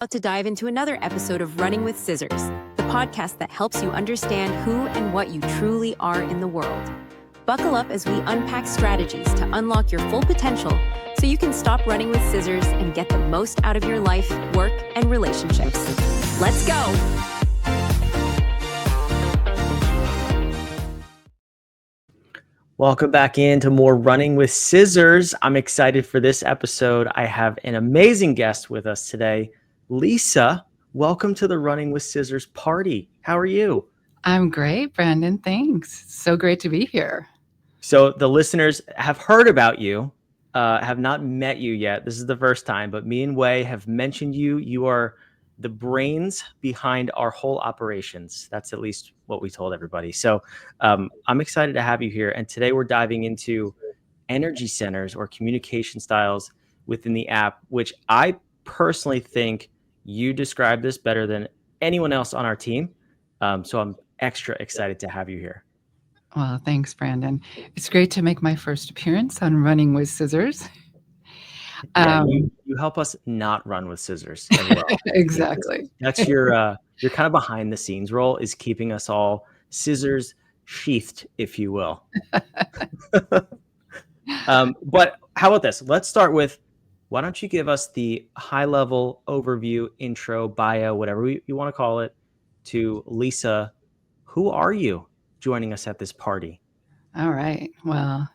About to dive into another episode of Running with Scissors, the podcast that helps you understand who and what you truly are in the world. Buckle up as we unpack strategies to unlock your full potential so you can stop running with scissors and get the most out of your life, work, and relationships. Let's go! Welcome back into more Running with Scissors. I'm excited for this episode. I have an amazing guest with us today. Lisa, welcome to the Running with Scissors party. How are you? I'm great, Brandon. Thanks. So great to be here. So the listeners have heard about you, have not met you yet. This is the first time, but me and Wei have mentioned you. You are the brains behind our whole operations. That's at least what we told everybody. So I'm excited to have you here. And today we're diving into energy centers or communication styles within the app, which I personally think you describe this better than anyone else on our team. So I'm extra excited to have you here. Well, thanks, Brandon. It's great to make my first appearance on Running with Scissors. Yeah, you help us not run with scissors as well. Exactly. That's your kind of behind the scenes role, is keeping us all scissors sheathed, if you will. But how about this? Let's start with, why don't you give us the high level overview, intro, bio, whatever you want to call it, to Lisa. Who are you joining us at this party? All right. Well,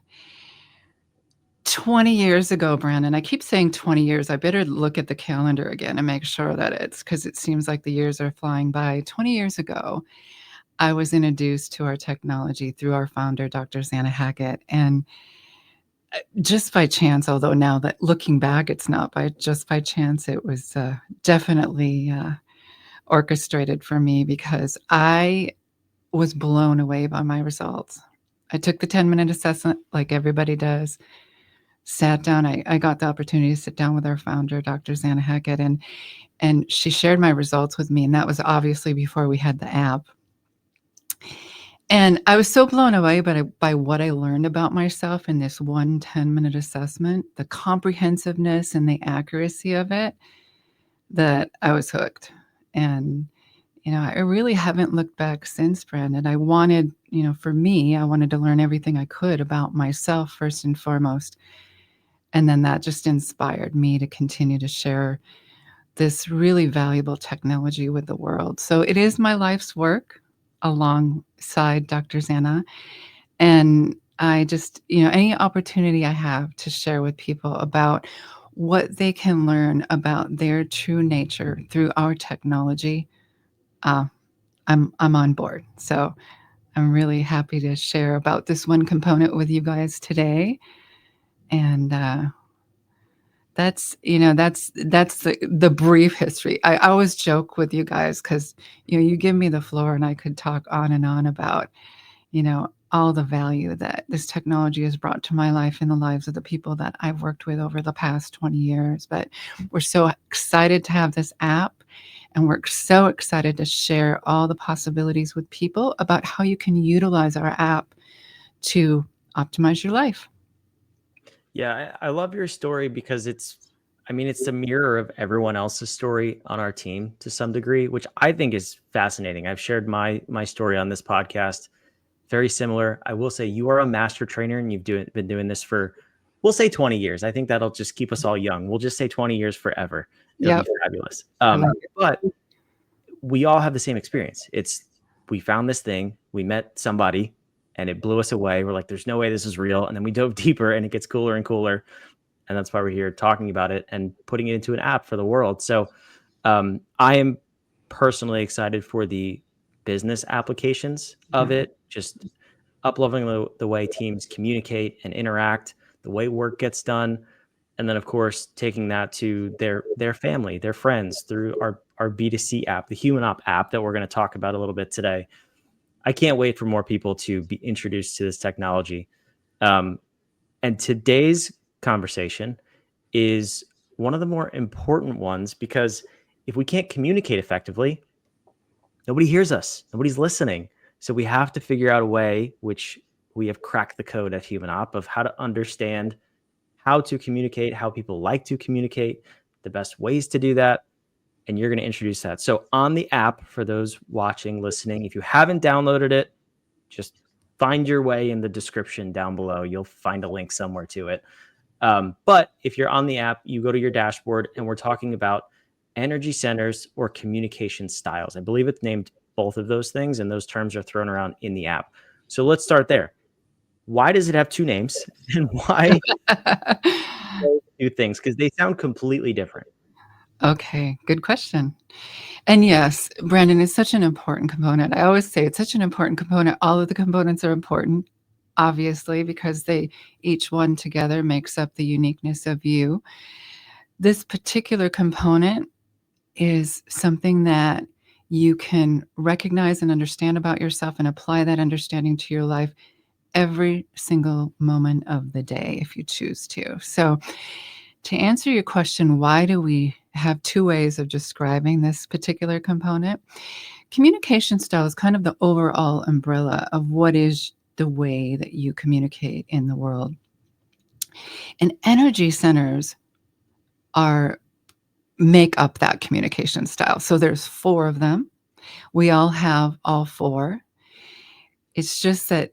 20 years ago, Brandon, I keep saying 20 years. I better look at the calendar again and make sure that it's, because it seems like the years are flying by. 20 years ago, I was introduced to our technology through our founder, Dr. Zana Hackett. And just by chance, although now that looking back, it's not just by chance, it was definitely orchestrated for me, because I was blown away by my results. I took the 10-minute assessment like everybody does, sat down. I got the opportunity to sit down with our founder, Dr. Zana Hackett, and she shared my results with me. And that was obviously before we had the app. And I was so blown away by what I learned about myself in this one 10-minute assessment, the comprehensiveness and the accuracy of it, that I was hooked. And, I really haven't looked back since, Brandon. I wanted, for me, I wanted to learn everything I could about myself first and foremost. And then that just inspired me to continue to share this really valuable technology with the world. So it is my life's work alongside Dr. Zana. And I just, any opportunity I have to share with people about what they can learn about their true nature through our technology, I'm on board. So I'm really happy to share about this one component with you guys today. And that's the brief history. I always joke with you guys, because you give me the floor and I could talk on and on about all the value that this technology has brought to my life and the lives of the people that I've worked with over the past 20 years. But we're so excited to have this app, and we're so excited to share all the possibilities with people about how you can utilize our app to optimize your life. Yeah, I love your story, because it's the mirror of everyone else's story on our team to some degree, which I think is fascinating. I've shared my story on this podcast. Very similar. I will say you are a master trainer, and you've been doing this for, we'll say 20 years. I think that'll just keep us all young. We'll just say 20 years forever. It'll be fabulous. But we all have the same experience. We found this thing, we met somebody, and it blew us away. We're like, there's no way this is real. And then we dove deeper, and it gets cooler and cooler. And that's why we're here talking about it and putting it into an app for the world. So I am personally excited for the business applications of it, just up-leveling the way teams communicate and interact, the way work gets done. And then, of course, taking that to their family, their friends, through our B2C app, the HumanOp app that we're going to talk about a little bit today. I can't wait for more people to be introduced to this technology. And today's conversation is one of the more important ones, because if we can't communicate effectively, nobody hears us, nobody's listening. So we have to figure out a way, which we have cracked the code at HumanOp, of how to understand how to communicate, how people like to communicate, the best ways to do that. and you're going to introduce that. So on the app, for those watching, listening, if you haven't downloaded it, just find your way in the description down below. You'll find a link somewhere to it. But if you're on the app, you go to your dashboard, and we're talking about energy centers or communication styles. I believe it's named both of those things, and those terms are thrown around in the app. So let's start there. Why does it have two names, and why those two things? Because they sound completely different. Okay, good question. And yes, Brandon, it's such an important component. I always say it's such an important component. All of the components are important, obviously, because they each one together makes up the uniqueness of you. This particular component is something that you can recognize and understand about yourself and apply that understanding to your life every single moment of the day if you choose to. So, to answer your question, why do we have two ways of describing this particular component? Communication style is kind of the overall umbrella of what is the way that you communicate in the world. And energy centers make up that communication style. So there's 4 of them. We all have all 4. It's just that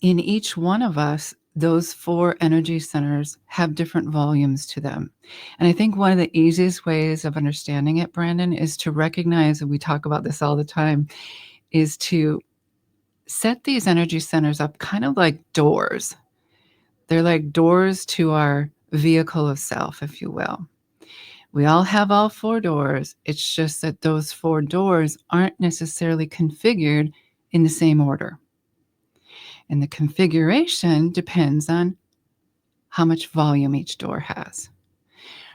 in each one of us, those 4 energy centers have different volumes to them. And I think one of the easiest ways of understanding it, Brandon, is to recognize, and we talk about this all the time, is to set these energy centers up kind of like doors. They're like doors to our vehicle of self, if you will. We all have all 4 doors. It's just that those 4 doors aren't necessarily configured in the same order. And the configuration depends on how much volume each door has.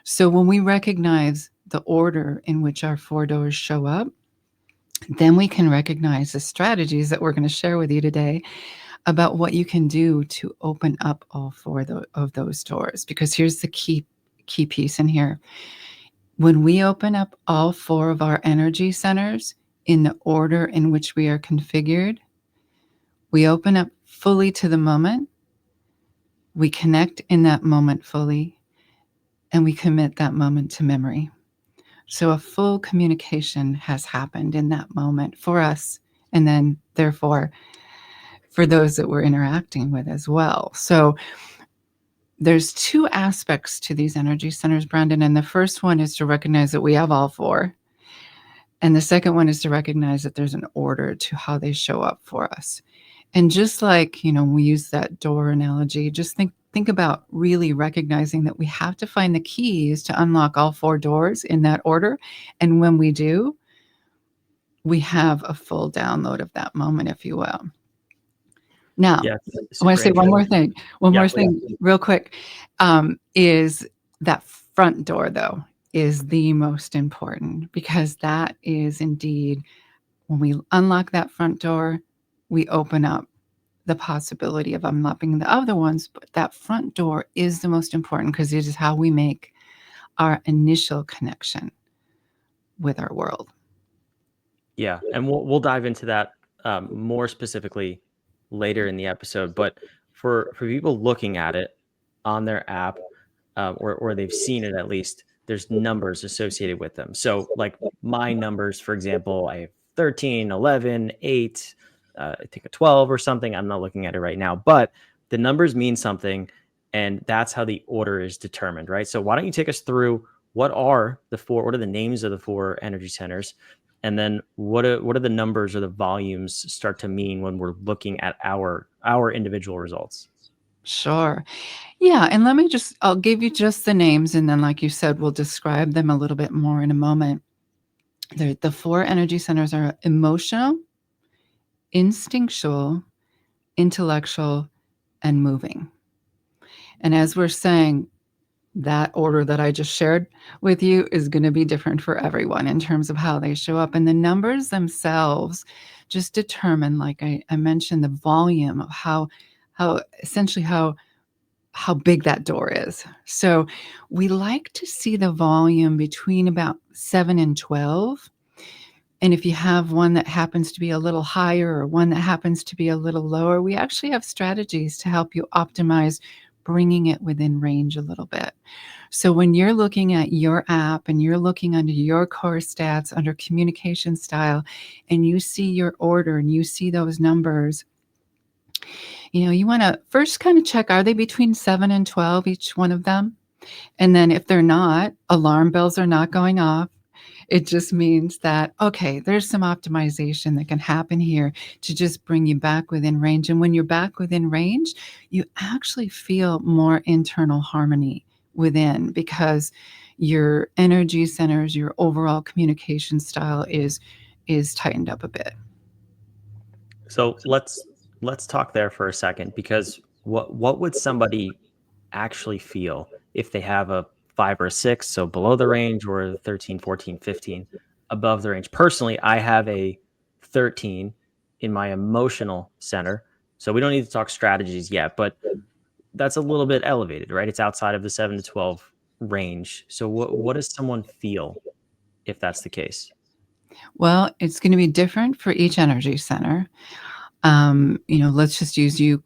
So when we recognize the order in which our 4 doors show up, then we can recognize the strategies that we're going to share with you today about what you can do to open up all 4 of those doors. Because here's the key piece in here. When we open up all 4 of our energy centers in the order in which we are configured, we open up fully to the moment, we connect in that moment fully, and we commit that moment to memory. So a full communication has happened in that moment for us, and then therefore for those that we're interacting with as well. So there's 2 aspects to these energy centers, Brandon, and the first one is to recognize that we have all 4. And the second one is to recognize that there's an order to how they show up for us. And just like, we use that door analogy, just think about really recognizing that we have to find the keys to unlock all 4 doors in that order. And when we do, we have a full download of that moment, if you will. Now, Yeah, I want to say one more thing. Real quick, is that front door, though, is the most important, because that is indeed, when we unlock that front door, we open up the possibility of unlocking the other ones. But that front door is the most important, because it is how we make our initial connection with our world. Yeah, and we'll dive into that more specifically later in the episode. But for people looking at it on their app, or they've seen it at least, there's numbers associated with them. So like my numbers, for example, I have 13, 11, 8, I think a 12 or something. I'm not looking at it right now, but the numbers mean something, and that's how the order is determined, right? So why don't you take us through what are the names of the 4 energy centers? And then what are the numbers or the volumes start to mean when we're looking at our individual results? Sure. Yeah. And I'll give you just the names. And then, like you said, we'll describe them a little bit more in a moment. The 4 energy centers are emotional, instinctual, intellectual, and moving. And as we're saying, that order that I just shared with you is going to be different for everyone in terms of how they show up. And the numbers themselves just determine, like I mentioned, the volume of how essentially how big that door is. So we like to see the volume between about 7 and 12. And if you have one that happens to be a little higher or one that happens to be a little lower, we actually have strategies to help you optimize bringing it within range a little bit. So when you're looking at your app and you're looking under your core stats, under communication style, and you see your order and you see those numbers, you want to first kind of check, are they between 7 and 12, each one of them? And then if they're not, alarm bells are not going off. It just means that, okay, there's some optimization that can happen here to just bring you back within range. And when you're back within range, you actually feel more internal harmony within, because your energy centers, your overall communication style is tightened up a bit. So let's talk there for a second, because what would somebody actually feel if they have a 5 or a 6, so below the range, or a 13, 14, 15 above the range? Personally, I have a 13 in my emotional center. So we don't need to talk strategies yet, but that's a little bit elevated, right? It's outside of the 7 to 12 range. So what does someone feel if that's the case? Well, it's going to be different for each energy center. Let's just use you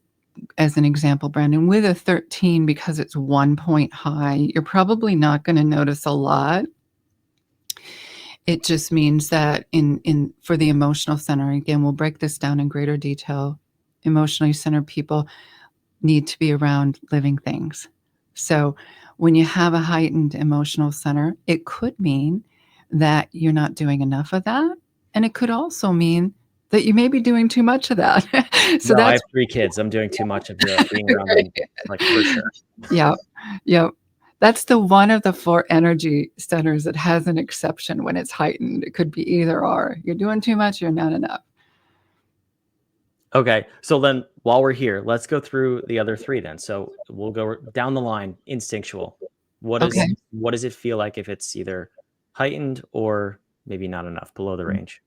as an example, Brandon. With a 13, because it's 1 point high, you're probably not going to notice a lot. It just means that for the emotional center, again, we'll break this down in greater detail. Emotionally centered people need to be around living things. So when you have a heightened emotional center, it could mean that you're not doing enough of that. And it could also mean that you may be doing too much of that. So No, I that's have 3 kids. I'm doing too much of being around them, like, for sure. yeah. Yep. That's the one of the 4 energy centers that has an exception when it's heightened. It could be either or. You're doing too much, you're not enough. Okay. So then while we're here, let's go through the other 3 then. So we'll go down the line. Instinctual. What Okay. does it feel like if it's either heightened or maybe not enough, below the range?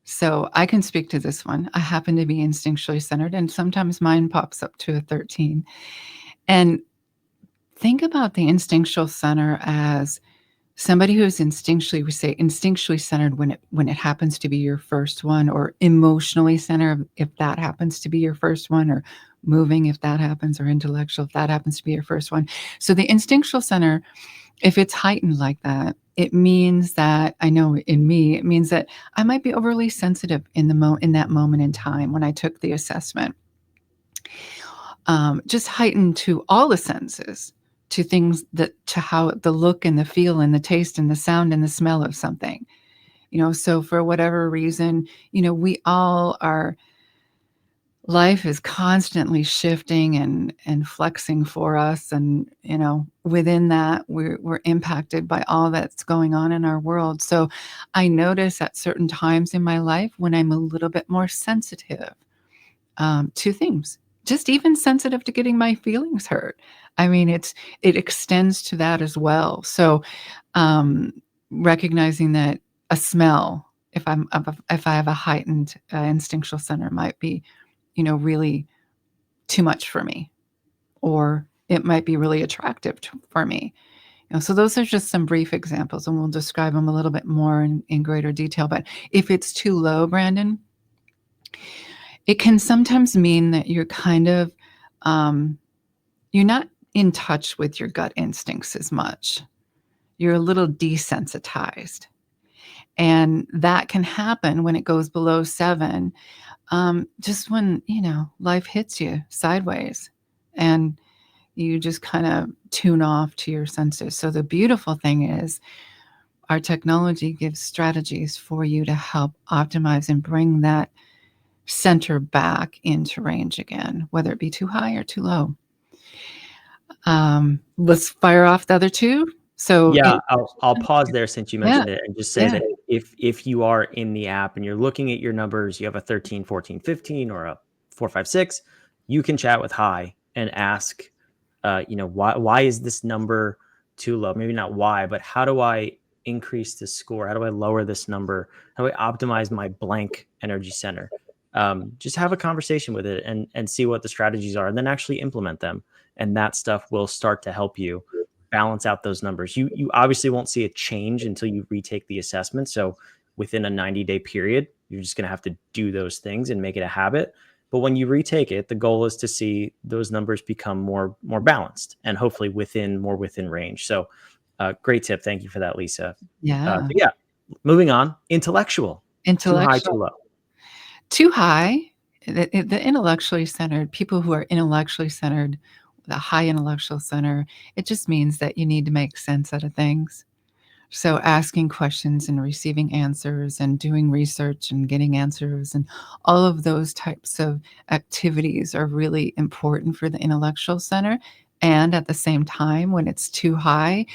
So I can speak to this one. I happen to be instinctually centered, and sometimes mine pops up to a 13. And think about the instinctual center as somebody who's instinctually, we say instinctually centered when it happens to be your first one, or emotionally centered if that happens to be your first one, or moving if that happens, or intellectual if that happens to be your first one. So the instinctual center, if it's heightened like that, it means that, I know in me, it means that I might be overly sensitive in that moment in time when I took the assessment. Just heightened to all the senses, to things to how the look and the feel and the taste and the sound and the smell of something. So for whatever reason, we all are. Life is constantly shifting and flexing for us, and within that we're impacted by all that's going on in our world. So I notice at certain times in my life when I'm a little bit more sensitive to things, just even sensitive to getting my feelings hurt. I mean, it extends to that as well. So um, recognizing that a smell, if I have a heightened instinctual center, might be really too much for me, or it might be really attractive for me. So those are just some brief examples, and we'll describe them a little bit more in greater detail. But if it's too low, Brandon, it can sometimes mean that you're kind of, you're not in touch with your gut instincts as much. You're a little desensitized. And that can happen when it goes below 7. Just when, life hits you sideways and you just kind of tune off to your senses. So the beautiful thing is our technology gives strategies for you to help optimize and bring that center back into range again, whether it be too high or too low. Let's fire off the other 2. So Yeah, I'll pause there since you yeah, mentioned it, and just say yeah. that if you are in the app and you're looking at your numbers, you have a 13, 14, 15, or a 4, 5, 6, you can chat with Hi and ask, why is this number too low? Maybe not why, but how do I increase this score? How do I lower this number? How do I optimize my blank energy center? Just have a conversation with it and see what the strategies are, and then actually implement them. And that stuff will start to help you balance out those numbers. You obviously won't see a change until you retake the assessment. So within a 90-day period, you're just going to have to do those things and make it a habit. But when you retake it, the goal is to see those numbers become more balanced and hopefully within range. So great tip. Thank you for that, Lisa. Yeah. So yeah, moving on. Intellectual. Too high, too low. Too high. The intellectually centered, people who are intellectually centered, the high intellectual center, it just means that you need to make sense out of things. So asking questions and receiving answers and doing research and getting answers and all of those types of activities are really important for the intellectual center. And at the same time, when it's too high,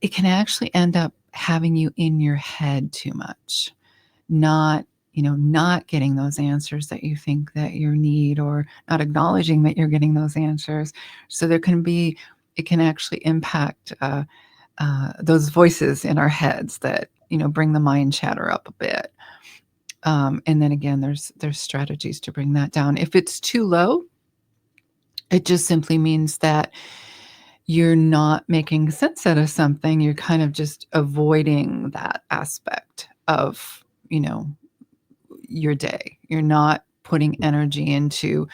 it can actually end up having you in your head too much, not getting those answers that you think that you need, or not acknowledging that you're getting those answers. So it can actually impact those voices in our heads that bring the mind chatter up a bit. And then again, there's strategies to bring that down. If it's too low, it just simply means that you're not making sense out of something. You're kind of just avoiding that aspect of your day. You're not putting energy into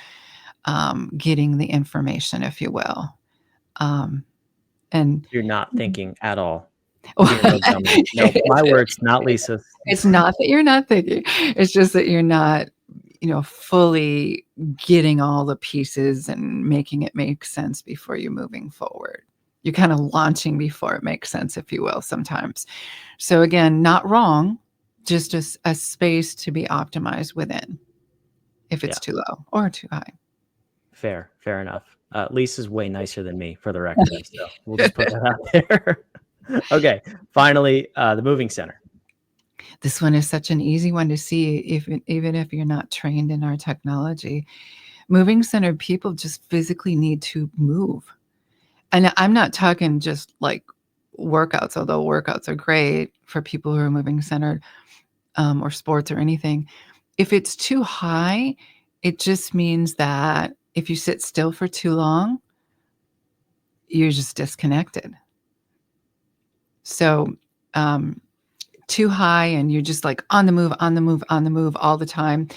getting the information, if you will. And you're not thinking at all. Being real dummy. No, my words, not Lisa's. It's not that you're not thinking. It's just that you're not, fully getting all the pieces and making it make sense before you're moving forward. You're kind of launching before it makes sense, if you will, sometimes. So again, not wrong, just a space to be optimized within if it's too low or too high. Fair enough. Lisa's way nicer than me, for the record. So we'll just put that out there. Okay. Finally, the moving center. This one is such an easy one to see, even if you're not trained in our technology. Moving centered people just physically need to move. And I'm not talking just like workouts, although workouts are great for people who are moving centered, or sports or anything. If it's too high, it just means that if you sit still for too long, you're just disconnected. So too high and you're just like on the move all the time.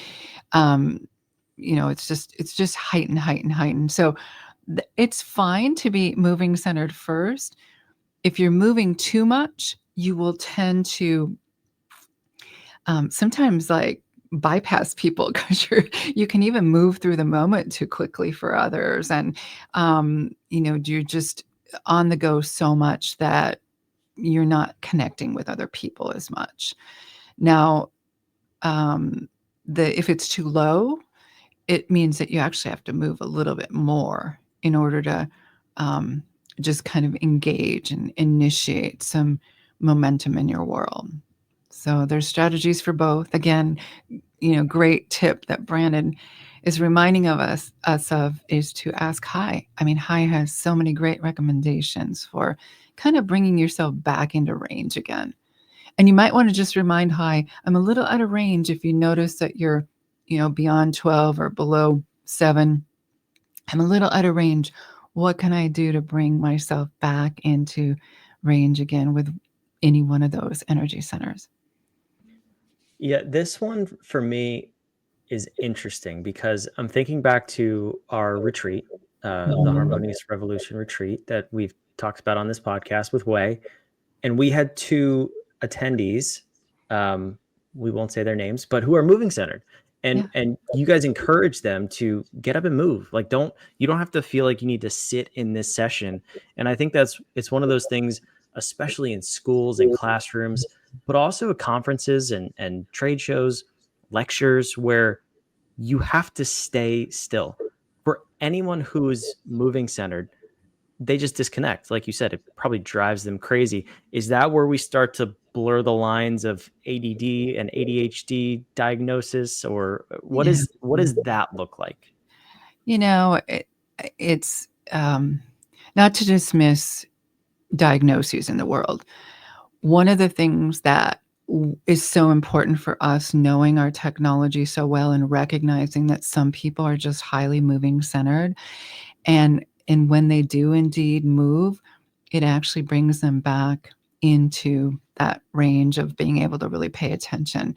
It's just heightened. So it's fine to be moving centered first. If you're moving too much, you will tend to sometimes like bypass people because you can even move through the moment too quickly for others. And, you're just on the go so much that you're not connecting with other people as much. Now, if it's too low, it means that you actually have to move a little bit more in order to just kind of engage and initiate some momentum in your world. So there's strategies for both. Again, great tip that Brandon is reminding us of is to ask High. I mean, High has so many great recommendations for kind of bringing yourself back into range again. And you might want to just remind High, I'm a little out of range if you notice that you're, beyond 12 or below 7. I'm a little out of range. What can I do to bring myself back into range again with any one of those energy centers? Yeah, this one for me is interesting because I'm thinking back to our retreat, the Harmonious Revolution retreat that we've talked about on this podcast with Wei. And we had 2 attendees, we won't say their names, but who are moving centered. And you guys encourage them to get up and move. Like, you don't have to feel like you need to sit in this session. And I think it's one of those things, especially in schools and classrooms, but also at conferences and trade shows, lectures, where you have to stay still. For anyone who's moving centered, they just disconnect. Like you said, it probably drives them crazy. Is that where we start to blur the lines of ADD and ADHD diagnosis, or what does that look like? It's not to dismiss diagnoses in the world. One of the things that is so important for us knowing our technology so well and recognizing that some people are just highly moving centered, and when they do indeed move, it actually brings them back into that range of being able to really pay attention.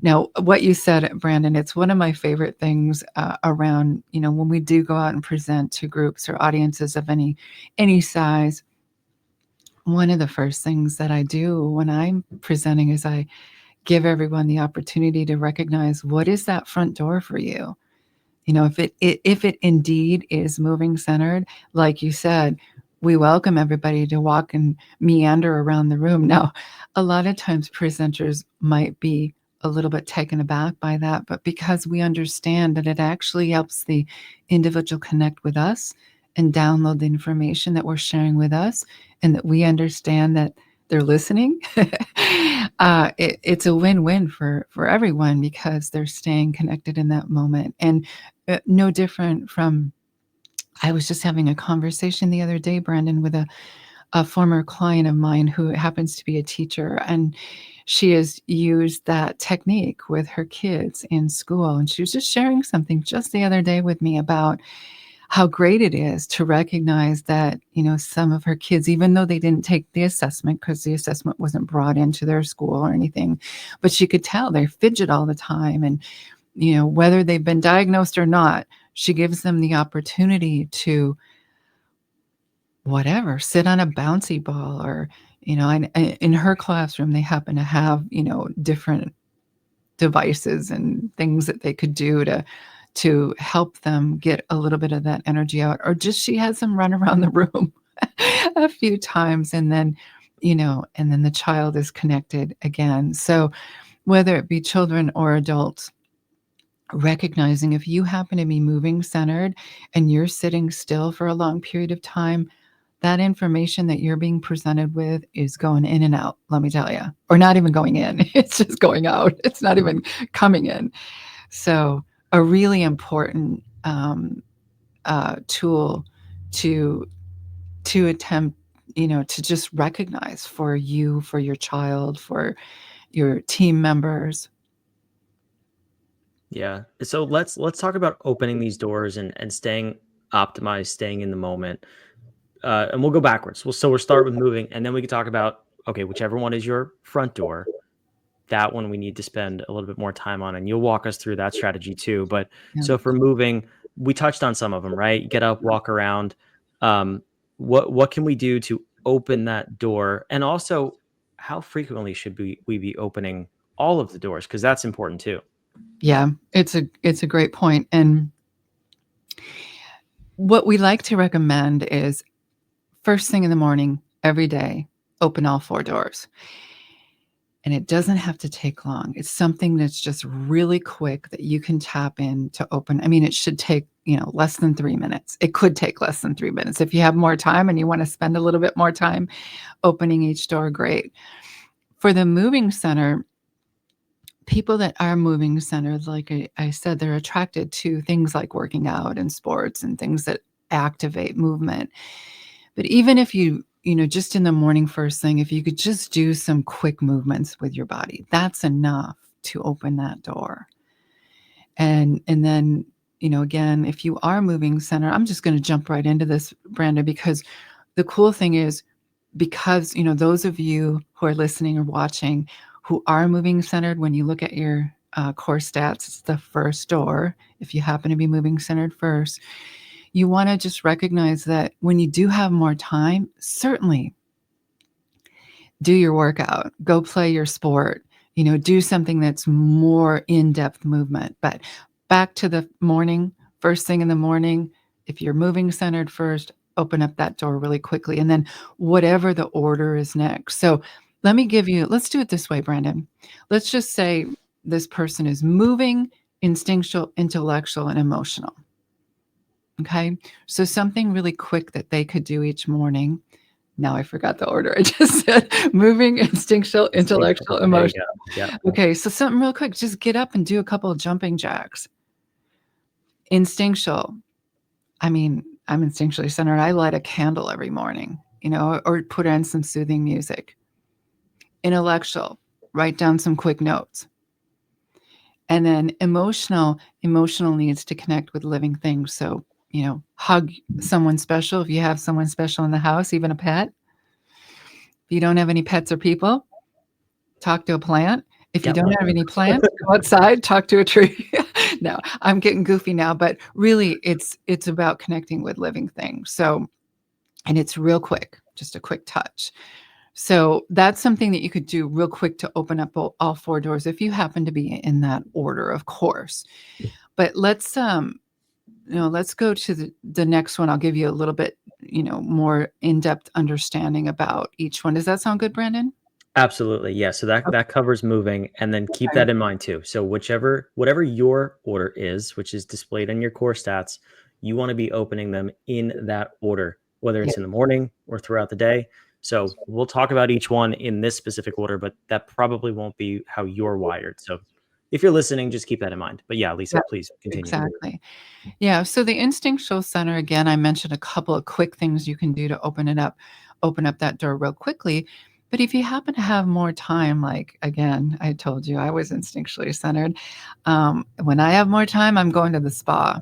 Now, what you said, Brandon, it's one of my favorite things around, when we do go out and present to groups or audiences of any size. One of the first things that I do when I'm presenting is I give everyone the opportunity to recognize, what is that front door for you? If it indeed is moving centered, like you said, we welcome everybody to walk and meander around the room. Now, a lot of times presenters might be a little bit taken aback by that, but because we understand that it actually helps the individual connect with us and download the information that we're sharing with us, and that we understand that they're listening, it's a win-win for everyone, because they're staying connected in that moment. And no different from, I was just having a conversation the other day, Brandon, with a former client of mine who happens to be a teacher, and she has used that technique with her kids in school. And she was just sharing something just the other day with me about how great it is to recognize that, some of her kids, even though they didn't take the assessment because the assessment wasn't brought into their school or anything, but she could tell they fidget all the time. And, whether they've been diagnosed or not, she gives them the opportunity to whatever, sit on a bouncy ball, or, in her classroom, they happen to have, different devices and things that they could do to help them get a little bit of that energy out, or just she has them run around the room a few times, and then the child is connected again. So whether it be children or adults, recognizing if you happen to be moving centered and you're sitting still for a long period of time, that information that you're being presented with is going in and out, let me tell you, or not even going in. It's just going out. It's not even coming in. So a really important tool to attempt, to just recognize for you, for your child, for your team members. Yeah. So let's talk about opening these doors and staying optimized, staying in the moment. And we'll go backwards. We'll start with moving, and then we can talk about, okay, whichever one is your front door, that one we need to spend a little bit more time on, and you'll walk us through that strategy too. But Yeah. so for moving, we touched on some of them, right? Get up, walk around. What can we do to open that door? And also, how frequently should we be opening all of the doors? Because that's important too. Yeah, it's a great point. And what we like to recommend is first thing in the morning, every day, open all 4 doors. And it doesn't have to take long. It's something that's just really quick that you can tap in to open. I mean, it should take, less than 3 minutes. It could take less than 3 minutes. If you have more time and you want to spend a little bit more time opening each door, great. For the moving center, people that are moving centered, like I said, they're attracted to things like working out and sports and things that activate movement. But even if just in the morning, first thing, if you could just do some quick movements with your body, that's enough to open that door. And then, again, if you are moving center, I'm just going to jump right into this, Brenda, because the cool thing is, because, those of you who are listening or watching who are moving centered, when you look at your core stats, it's the first door. If you happen to be moving centered first, you want to just recognize that when you do have more time, certainly do your workout, go play your sport, do something that's more in-depth movement. But back to the morning, first thing in the morning, if you're moving centered first, open up that door really quickly. And then whatever the order is next. So let's do it this way, Brandon. Let's just say this person is moving, instinctual, intellectual, and emotional. Okay. So something really quick that they could do each morning. Now I forgot the order. I just said moving, instinctual, intellectual, There you emotional. go. Yeah. Okay. So something real quick, just get up and do a couple of jumping jacks. Instinctual. I mean, I'm instinctually centered. I light a candle every morning, or put on some soothing music. Intellectual, write down some quick notes. And then emotional needs to connect with living things. So, hug someone special if you have someone special in the house, even a pet. If you don't have any pets or people, talk to a plant. If you Yep. don't have any plants, go outside, talk to a tree. No, I'm getting goofy now, but really it's about connecting with living things. So, and it's real quick, just a quick touch. So that's something that you could do real quick to open up all four doors if you happen to be in that order, of course. But let's let's go to the next one. I'll give you a little bit, more in-depth understanding about each one. Does that sound good, Brandon? Absolutely. Yeah. So that covers moving, and then keep Okay. that in mind too. So whatever your order is, which is displayed on your core stats, you want to be opening them in that order, whether Yeah. it's in the morning or throughout the day. So we'll talk about each one in this specific order, but that probably won't be how you're wired. So if you're listening, just keep that in mind. But yeah, Lisa, Yeah, please continue. exactly. Yeah. So the instinctual center, again, I mentioned a couple of quick things you can do to open up that door real quickly. But if you happen to have more time, like again, I told you I was instinctually centered. When I have more time, I'm going to the spa.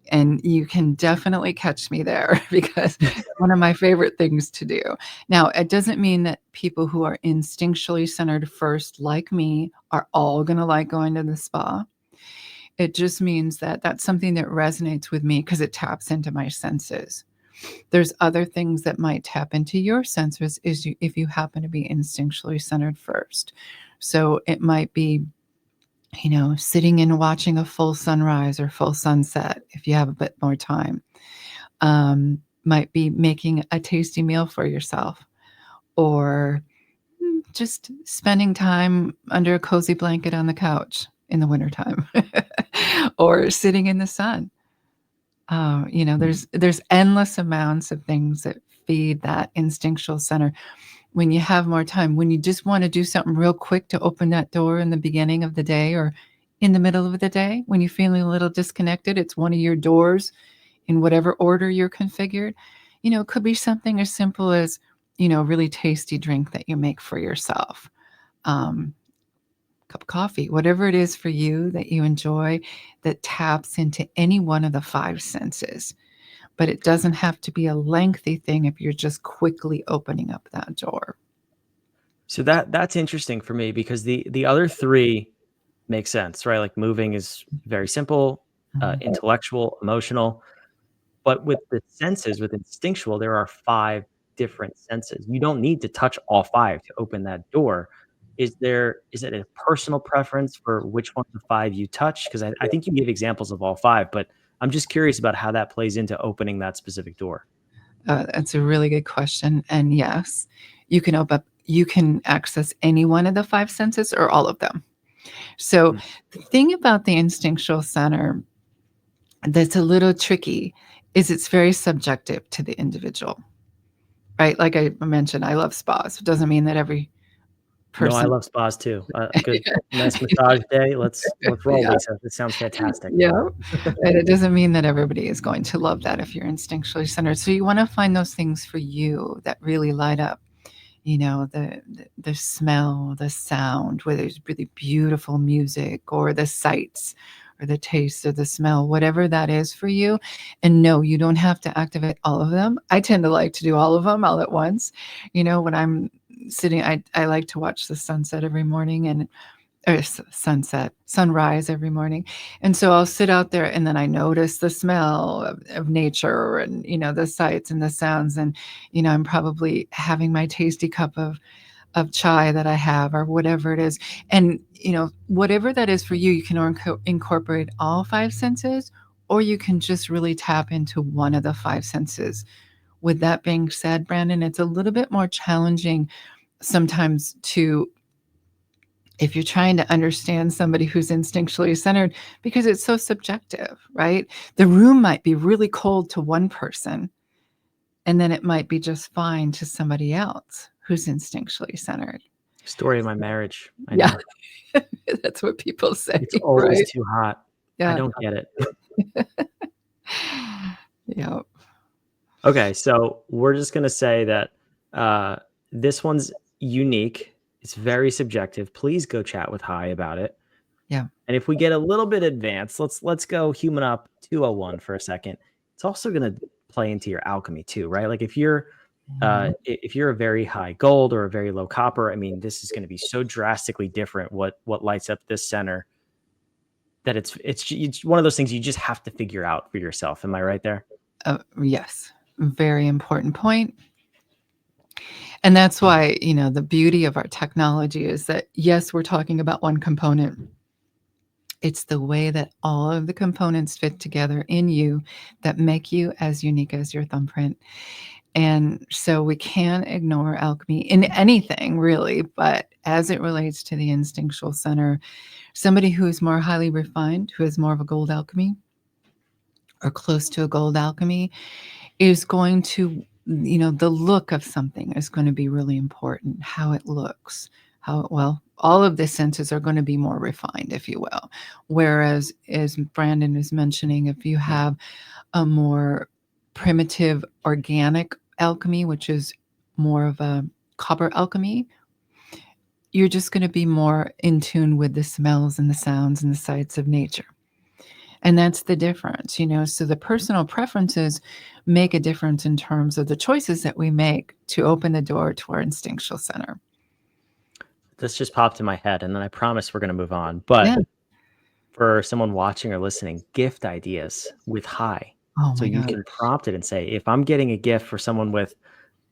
And you can definitely catch me there because it's one of my favorite things to do. Now, it doesn't mean that people who are instinctually centered first, like me, are all going to like going to the spa. It just means that that's something that resonates with me because it taps into my senses. There's other things that might tap into your senses if you happen to be instinctually centered first. So it might be, sitting and watching a full sunrise or full sunset if you have a bit more time. Might be making a tasty meal for yourself, or just spending time under a cozy blanket on the couch in the wintertime, or sitting in the sun. There's endless amounts of things that feed that instinctual center. When you have more time, when you just want to do something real quick to open that door in the beginning of the day or in the middle of the day, when you're feeling a little disconnected, it's one of your doors in whatever order you're configured. It could be something as simple as, a really tasty drink that you make for yourself. Cup of coffee, whatever it is for you that you enjoy that taps into any one of the five senses. But it doesn't have to be a lengthy thing if you're just quickly opening up that door. So that's interesting for me because the other three make sense, right? Like moving is very simple, Mhm. intellectual, emotional. But with the senses, with instinctual, there are 5 different senses. You don't need to touch all 5 to open that door. Is it a personal preference for which one of the 5 you touch? Because I think you gave examples of all 5, but I'm just curious about how that plays into opening that specific door. That's a really good question. And yes, you can access any one of the five senses or all of them. So Mm. the thing about the instinctual center that's a little tricky is it's very subjective to the individual, right? Like I mentioned, I love spas. It doesn't mean that every No, I person. love spas too. A good, nice massage day. Let's roll, Yeah. Lisa. This sounds fantastic. Yeah. And it doesn't mean that everybody is going to love that if you're instinctually centered. So you want to find those things for you that really light up, the smell, the sound, whether it's really beautiful music or the sights or the taste or the smell, whatever that is for you. And no, you don't have to activate all of them. I tend to like to do all of them all at once. When I'm sitting, I like to watch the sunset every morning and or sunrise every morning. And so I'll sit out there and then I notice the smell of nature and, the sights and the sounds. And, I'm probably having my tasty cup of chai that I have or whatever it is. And, whatever that is for you, you can incorporate all five senses, or you can just really tap into one of the five senses. With that being said, Brandon, it's a little bit more challenging sometimes if you're trying to understand somebody who's instinctually centered, because it's so subjective, right? The room might be really cold to one person, and then it might be just fine to somebody else who's instinctually centered. Story of my marriage. I Yeah, know. that's what people say, It's always right? too hot. I Yeah. don't get it. Yeah. Okay, so we're just gonna say that uh, this one's unique. It's very subjective. Please go chat with Hi about it. Yeah. And if we get a little bit advanced, let's go HumanOp 201 for a second. It's also gonna play into your alchemy too, right? Like if you're If you're a very high gold or a very low copper, I mean, this is going to be so drastically different what lights up this center, that it's one of those things you just have to figure out for yourself. Am I right there? Yes, very important point. And that's why, the beauty of our technology is that, yes, we're talking about one component. It's the way that all of the components fit together in you that make you as unique as your thumbprint. And so we can't ignore alchemy in anything, really, but as it relates to the instinctual center, somebody who is more highly refined, who has more of a gold alchemy or close to a gold alchemy, is going to, the look of something is going to be really important, how it looks, well, all of the senses are going to be more refined, if you will. Whereas, as Brandon is mentioning, if you have a more primitive organic alchemy, which is more of a copper alchemy, you're just going to be more in tune with the smells and the sounds and the sights of nature. And that's the difference, So the personal preferences make a difference in terms of the choices that we make to open the door to our instinctual center. This just popped in my head, and then I promise we're going to move on. Yeah. But for someone watching or listening, gift ideas with high. Oh So my you God. can prompt it and say, if I'm getting a gift for someone with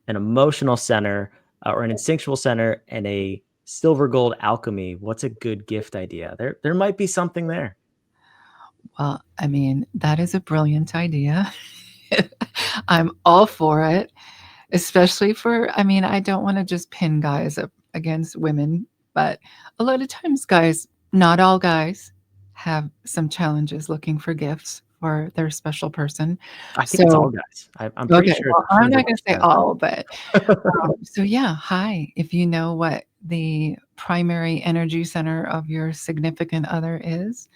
an emotional center or an instinctual center and a silver gold alchemy, what's a good gift idea? There might be something there. Well, I mean, that is a brilliant idea. I'm all for it, especially I don't want to just pin guys up against women, but a lot of times guys, not all guys, have some challenges looking for gifts for their special person. I think it's all guys. I'm pretty Okay, sure well, it's I'm not going to say 100%. all, but so yeah, hi. If you know what the primary energy center of your significant other is,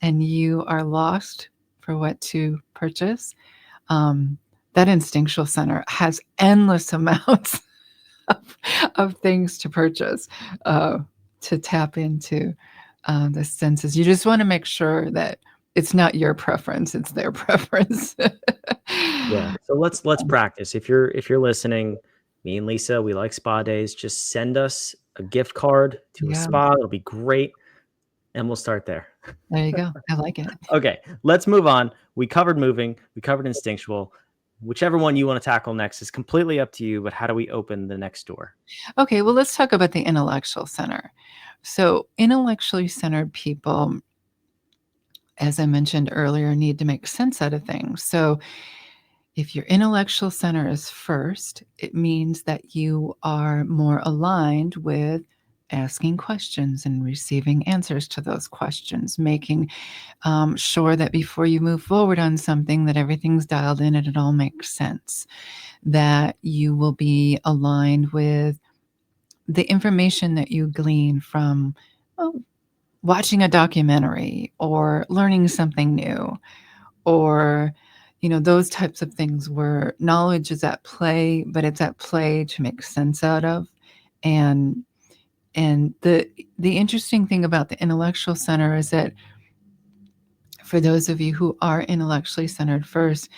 and you are lost for what to purchase, that instinctual center has endless amounts of things to purchase, to tap into the senses. You just want to make sure that it's not your preference; it's their preference. Yeah. So let's practice. If you're listening, me and Lisa, we like spa days. Just send us a gift card to a Yeah, spa. It'll be great. And we'll start there. there you go. I like it. Okay, let's move on. We covered moving, we covered instinctual. Whichever one you want to tackle next is completely up to you, but how do we open the next door? Okay, well, let's talk about the intellectual center. So, intellectually centered people, as I mentioned earlier, need to make sense out of things. So, if your intellectual center is first, it means that you are more aligned with asking questions and receiving answers to those questions, making sure that before you move forward on something, that everything's dialed in and it all makes sense. That you will be aligned with the information that you glean from, well, watching a documentary or learning something new, or those types of things where knowledge is at play, but it's at play to make sense out of. And and the interesting thing about the intellectual center is that for those of you who are intellectually centered first,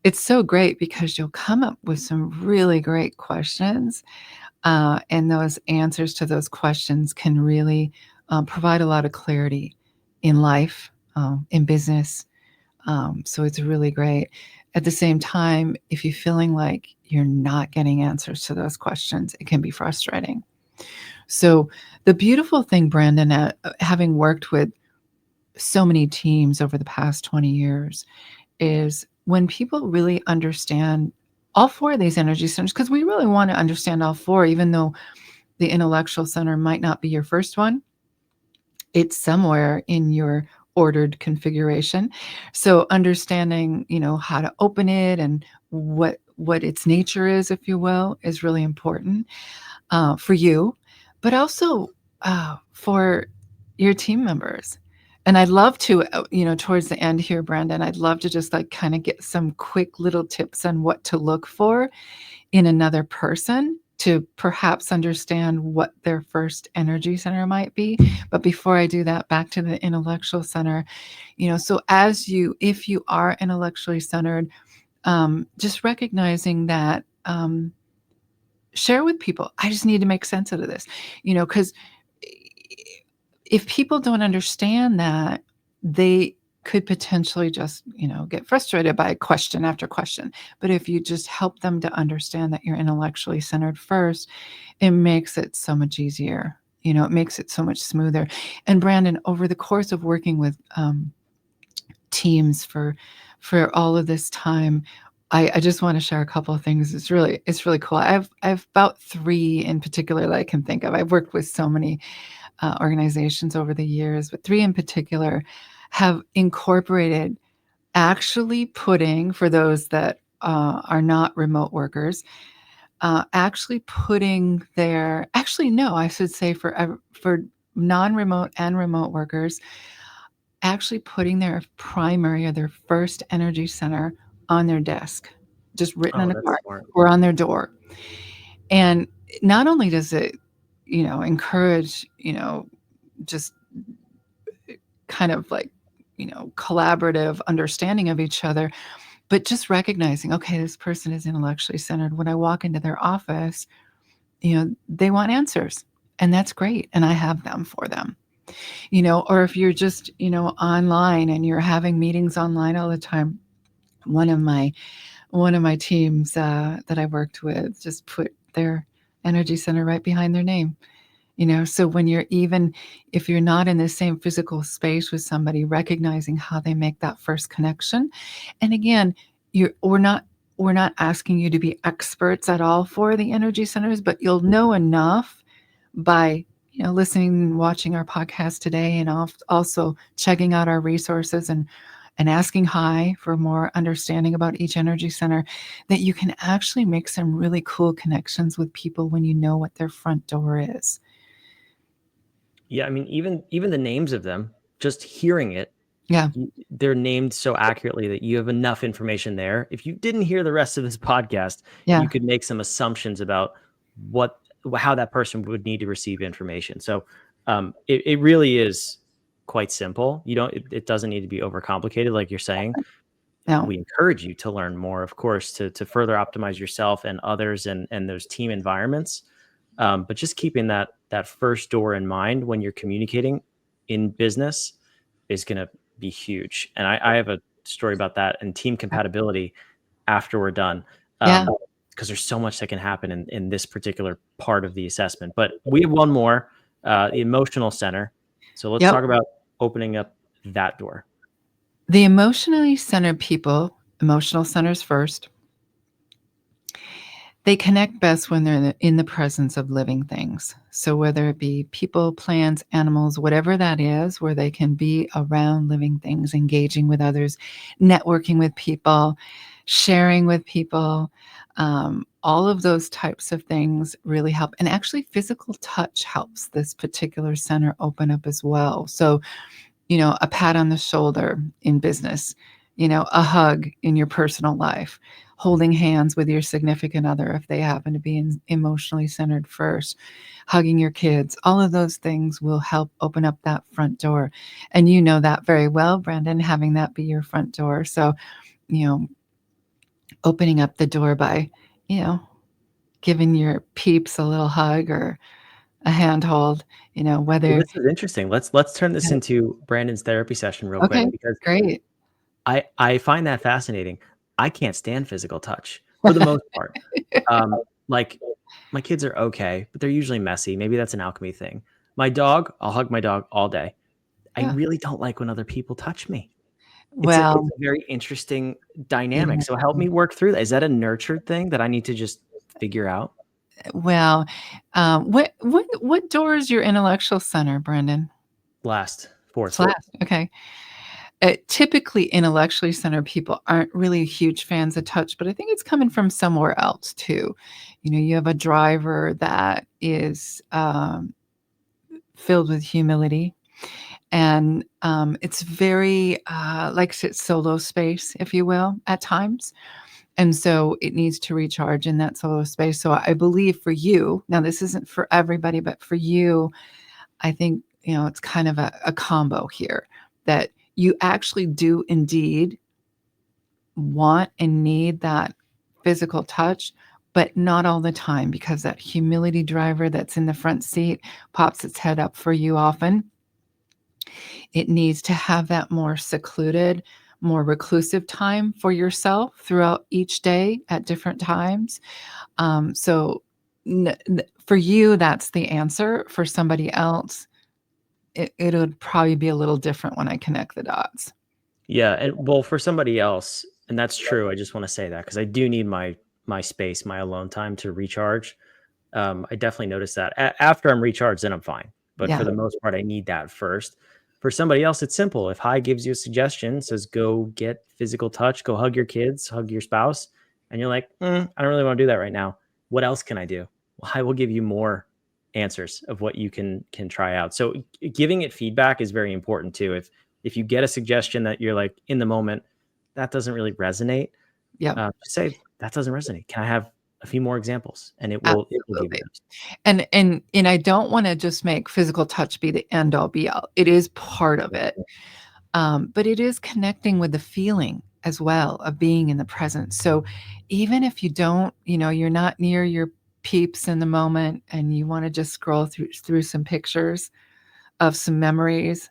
it's so great because you'll come up with some really great questions, and those answers to those questions can really provide a lot of clarity in life, in business. So it's really great. At the same time, if you're feeling like you're not getting answers to those questions, it can be frustrating. So the beautiful thing, Brandon, having worked with so many teams over the past 20 years, is when people really understand all four of these energy centers, because we really want to understand all four, even though the intellectual center might not be your first one. It's somewhere in your ordered configuration. So understanding, how to open it and what its nature is, if you will, is really important for you, but also for your team members. And I'd love to, towards the end here, Brandon, I'd love to just like kind of get some quick little tips on what to look for in another person to perhaps understand what their first energy center might be. But before I do that, back to the intellectual center, so if you are intellectually centered, just recognizing that share with people. I just need to make sense out of this, because if people don't understand that, they could potentially just, get frustrated by question after question. But if you just help them to understand that you're intellectually centered first, it makes it so much easier. It makes it so much smoother. And Brandon, over the course of working with teams for all of this time, I just want to share a couple of things. It's really cool. I've about 3 in particular that I can think of. I've worked with so many organizations over the years, but 3 in particular have incorporated actually putting, for those that are not remote workers, actually putting their, actually no, I should say for non-remote and remote workers, actually putting their primary or their first energy center on their desk, just written on Oh, a that's card smart. or on their door. And not only does it, encourage, just kind of like, collaborative understanding of each other, but just recognizing, okay, this person is intellectually centered. When I walk into their office, they want answers, and that's great. And I have them for them, or if you're just, online and you're having meetings online all the time. One of my teams that I worked with just put their energy center right behind their name. So when if you're not in the same physical space with somebody, recognizing how they make that first connection. And again, we're not asking you to be experts at all for the energy centers, but you'll know enough by, listening and watching our podcast today, and also checking out our resources and asking Hi for more understanding about each energy center, that you can actually make some really cool connections with people when you know what their front door is. Yeah, I mean, even the names of them, just hearing it, Yeah. they're named so accurately that you have enough information there. If you didn't hear the rest of this podcast, Yeah. you could make some assumptions about how that person would need to receive information. So it really is quite simple. It doesn't need to be overcomplicated, like you're saying. No. We encourage you to learn more, of course, to further optimize yourself and others and those team environments. But just keeping that first door in mind when you're communicating in business is going to be huge. And I have a story about that and team compatibility after we're done, Yeah. because there's so much that can happen in this particular part of the assessment. But we have one more, the emotional center. So let's Yep. talk about opening up that door. The emotionally centered people, emotional centers first, they connect best when they're in the presence of living things. So whether it be people, plants, animals, whatever that is, where they can be around living things, engaging with others, networking with people, sharing with people, all of those types of things really help. And actually, physical touch helps this particular center open up as well. So, a pat on the shoulder in business, a hug in your personal life, holding hands with your significant other if they happen to be emotionally centered first, hugging your kids, all of those things will help open up that front door. And you know that very well, Brandon, having that be your front door. So, you know, opening up the door by, giving your peeps a little hug or a handhold, Well, whether. this is interesting. Let's turn this into Brandon's therapy session real quick, Okay, because great. I find that fascinating. I can't stand physical touch for the most part. Like my kids are okay, but they're usually messy. Maybe that's an alchemy thing. My dog, I'll hug my dog all day. I Yeah. really don't like when other people touch me. It's Well, a very interesting yeah. dynamic. So help me work through that. Is that a nurtured thing that I need to just figure out? Well, what door is your intellectual center, Brendan? Fourth. It's last. Okay. Typically, intellectually centered people aren't really huge fans of touch, but I think it's coming from somewhere else too. You have a driver that is filled with humility, and it's very likes its solo space, if you will, at times. And so it needs to recharge in that solo space. So I believe for you, now this isn't for everybody, but for you, I think, it's kind of a combo here, that you actually do indeed want and need that physical touch, but not all the time, because that humility driver that's in the front seat pops its head up for you often. It needs to have that more secluded, more reclusive time for yourself throughout each day at different times. So for you, that's the answer. For somebody else, it would probably be a little different when I connect the dots. Yeah, and well, for somebody else, and that's true. I just want to say that because I do need my space, my alone time to recharge. I definitely notice that after I'm recharged, then I'm fine. But Yeah. for the most part, I need that first. For somebody else, it's simple. If Hi gives you a suggestion, says go get physical touch, go hug your kids, hug your spouse, and you're like, I don't really want to do that right now. What else can I do? Well, I will give you more answers of what you can try out. So giving it feedback is very important too. If you get a suggestion that you're like in the moment, that doesn't really resonate, Yeah. just say that doesn't resonate. Can I have a few more examples? And it will give you Absolutely. those. And I don't want to just make physical touch be the end all be all. It is part of it. But it is connecting with the feeling as well of being in the present. So even if you don't, you're not near your peeps in the moment and you want to just scroll through some pictures of some memories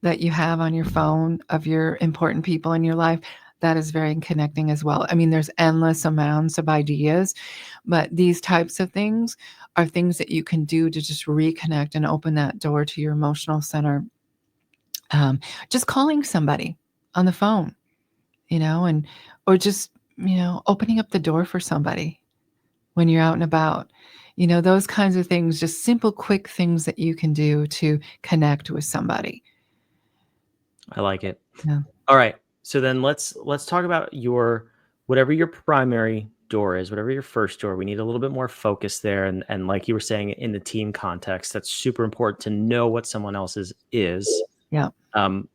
that you have on your phone of your important people in your life, that is very connecting as well. I mean, there's endless amounts of ideas, but these types of things are things that you can do to just reconnect and open that door to your emotional center. Just calling somebody on the phone, and or just, opening up the door for somebody when you're out and about. Those kinds of things, just simple, quick things that you can do to connect with somebody. I like it. Yeah. All right. So then let's talk about your whatever your primary door is, whatever your first door. We need a little bit more focus there. And like you were saying in the team context, that's super important to know what someone else's is. Yeah. Um,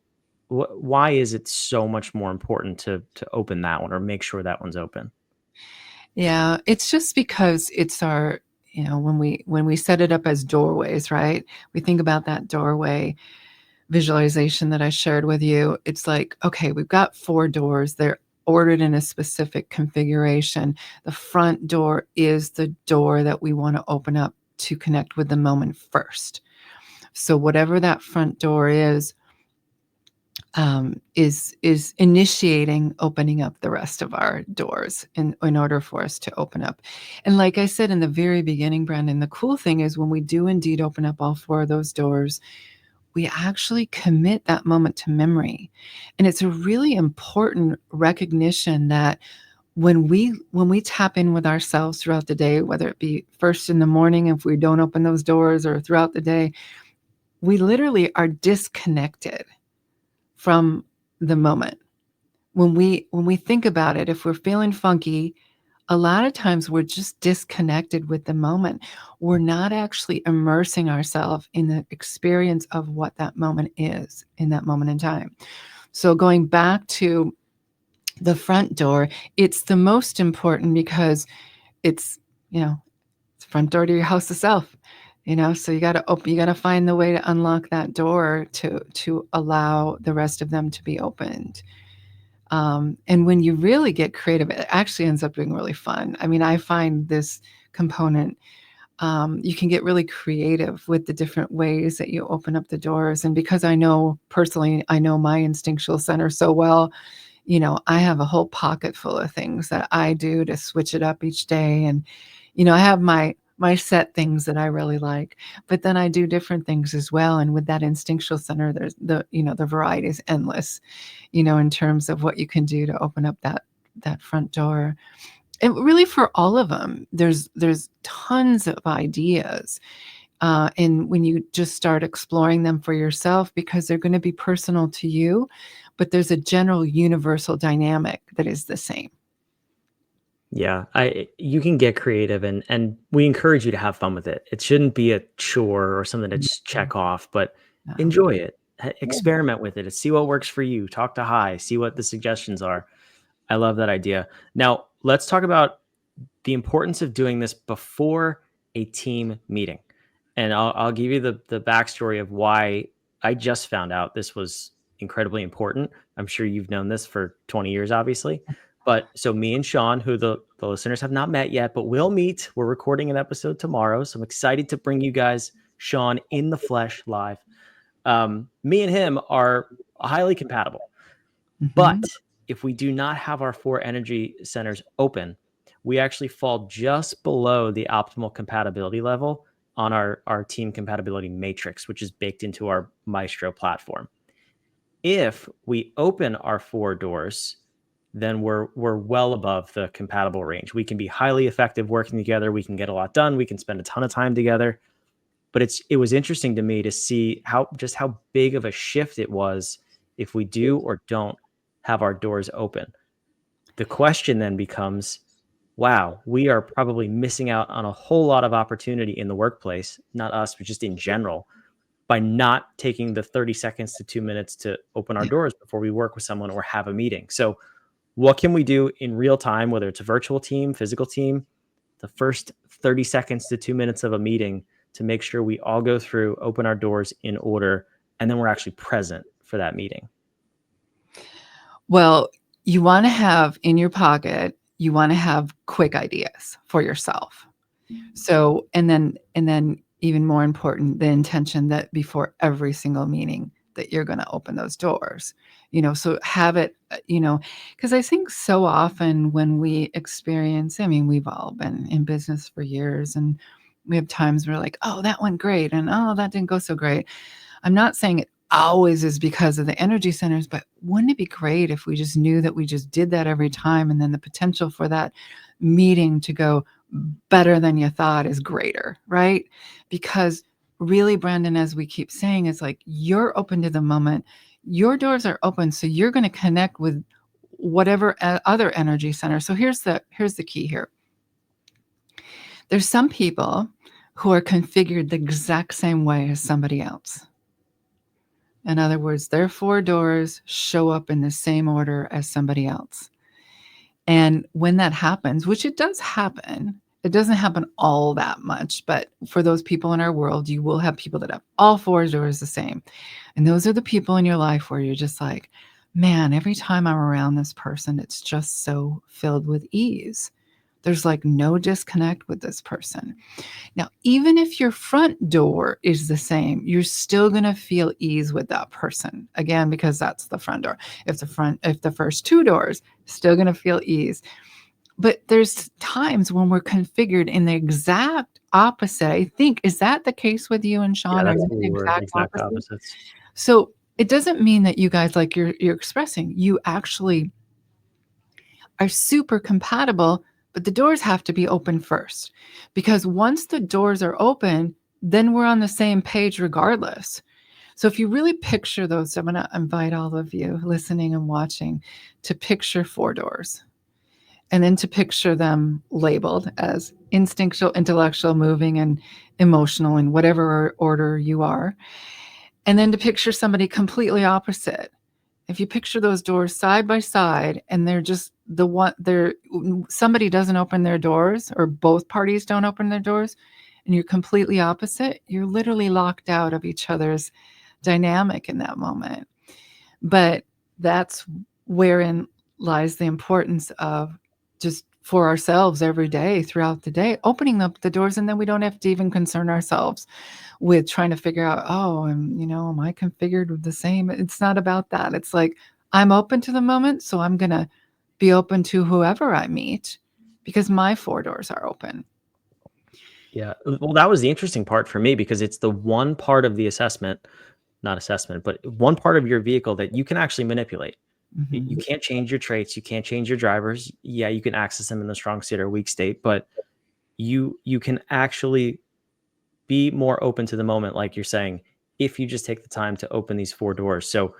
why is it so much more important to open that one or make sure that one's open? Yeah. It's just because it's our, when we set it up as doorways, right? We think about that doorway visualization that I shared with you. It's like, okay, we've got 4 doors. They're ordered in a specific configuration. The front door is the door that we want to open up to connect with the moment first. So whatever that front door is initiating opening up the rest of our doors in order for us to open up. And like I said in the very beginning, Brandon, the cool thing is when we do indeed open up all 4 of those doors, we actually commit that moment to memory. And it's a really important recognition that when we tap in with ourselves throughout the day, whether it be first in the morning if we don't open those doors, or throughout the day, we literally are disconnected from the moment. When we think about it, if we're feeling funky, a lot of times we're just disconnected with the moment. We're not actually immersing ourselves in the experience of what that moment is in that moment in time. So going back to the front door, it's the most important because it's, it's the front door to your house itself. So you got to find the way to unlock that door to allow the rest of them to be opened. And when you really get creative, it actually ends up being really fun. I mean, I find this component, you can get really creative with the different ways that you open up the doors. And because I know my instinctual center so well, I have a whole pocket full of things that I do to switch it up each day. And, I have my set things that I really like, but then I do different things as well. And with that instinctual center, there's the variety is endless, in terms of what you can do to open up that front door. And really for all of them, there's tons of ideas. And when you just start exploring them for yourself, because they're going to be personal to you, but there's a general universal dynamic that is the same. Yeah, you can get creative and we encourage you to have fun with it. It shouldn't be a chore or something to just Mhm. check off, but Yeah. enjoy it. Yeah. Experiment with it. See what works for you. Talk to Hi, see what the suggestions are. I love that idea. Now, let's talk about the importance of doing this before a team meeting. And I'll give you the backstory of why I just found out this was incredibly important. I'm sure you've known this for 20 years, obviously, But so me and Sean, who the listeners have not met yet, but we'll meet. We're recording an episode tomorrow. So I'm excited to bring you guys Sean in the flesh live. Me and him are highly compatible. But if we do not have our 4 energy centers open, we actually fall just below the optimal compatibility level on our team compatibility matrix, which is baked into our Maestro platform. If we open our 4 doors, then we're well above the compatible range. We can be highly effective working together. We can get a lot done. We can spend a ton of time together. But it was interesting to me to see how big of a shift it was if we do or don't have our doors open. The question then becomes, wow, we are probably missing out on a whole lot of opportunity in the workplace, not us, but just in general, by not taking the 30 seconds to 2 minutes to open our doors before we work with someone or have a meeting. So what can we do in real time, whether it's a virtual team, physical team, the first 30 seconds to 2 minutes of a meeting to make sure we all go through, open our doors in order, and then we're actually present for that meeting? Well, you want to have in your pocket, you want to have quick ideas for yourself. So, and then even more important, the intention that before every single meeting that you're going to open those doors, so have it, because I think so often when we experience, I mean, we've all been in business for years and we have times where we're like, oh, that went great. And oh, that didn't go so great. I'm not saying it always is because of the energy centers, but wouldn't it be great if we just knew that we just did that every time, and then the potential for that meeting to go better than you thought is greater, right? Because really, Brandon, as we keep saying, it's like you're open to the moment. Your doors are open, so you're going to connect with whatever other energy center. So here's the key here. There's some people who are configured the exact same way as somebody else. In other words, their 4 doors show up in the same order as somebody else. And when that happens, which it does happen, it doesn't happen all that much, but for those people in our world, you will have people that have all 4 doors the same. And those are the people in your life where you're just like, man, every time I'm around this person, it's just so filled with ease. There's like no disconnect with this person. Now, even if your front door is the same, you're still going to feel ease with that person. Again, because that's the front door. If the first 2 doors, still going to feel ease. But there's times when we're configured in the exact opposite. I think, is that the case with you and Sean? Yeah, Are that's you what the we were exact opposites. So it doesn't mean that you guys, like you're expressing, you actually are super compatible, but the doors have to be open first. Because once the doors are open, then we're on the same page regardless. So if you really picture those, I'm going to invite all of you listening and watching to picture 4 doors. And then to picture them labeled as instinctual, intellectual, moving, and emotional in whatever order you are. And then to picture somebody completely opposite. If you picture those doors side by side and they're just somebody doesn't open their doors or both parties don't open their doors and you're completely opposite, you're literally locked out of each other's dynamic in that moment. But that's wherein lies the importance of just for ourselves every day throughout the day, opening up the doors, and then we don't have to even concern ourselves with trying to figure out, oh, am I configured with the same? It's not about that. It's like, I'm open to the moment, so I'm going to be open to whoever I meet because my 4 doors are open. Yeah. Well, that was the interesting part for me because it's the one part of the not assessment, but one part of your vehicle that you can actually manipulate. Mm-hmm. You can't change your traits. You can't change your drivers. Yeah, you can access them in the strong state or weak state, but you can actually be more open to the moment, like you're saying, if you just take the time to open these 4 doors. So